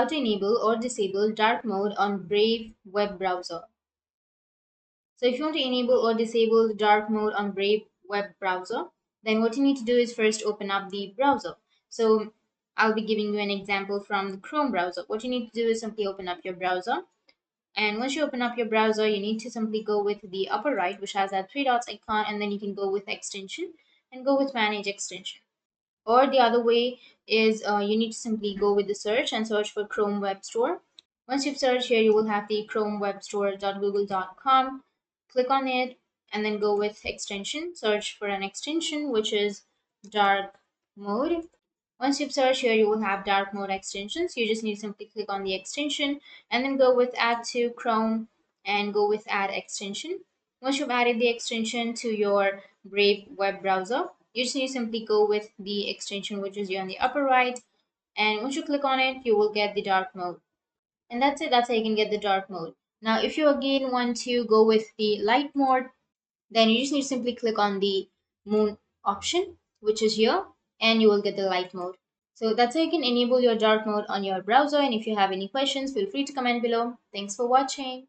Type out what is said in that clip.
how to enable or disable dark mode on Brave web browser. So if you want to enable or disable the dark mode on Brave web browser, then what you need to do is first open up the browser. So I'll be giving you an example from the Chrome browser. What you need to do is simply open up your browser. And once you open up your browser, you need to simply go with the upper right, which has that three dots icon, and then you can go with extension and go with manage extension. Or the other way is you need to simply go with the search and search for Chrome Web Store. Once you've searched here, you will have the chromewebstore.google.com. Click on it and then go with extension. Search for an extension which is dark mode. Once you've searched here, you will have dark mode extensions. You just need to simply click on the extension and then go with add to Chrome and go with add extension. Once you've added the extension to your Brave web browser, you just need to simply go with the extension which is here on the upper right. And once you click on it, you will get the dark mode. And that's it. That's how you can get the dark mode. Now, if you again want to go with the light mode, then you just need to simply click on the moon option, which is here, and you will get the light mode. So that's how you can enable your dark mode on your browser. And if you have any questions, feel free to comment below. Thanks for watching.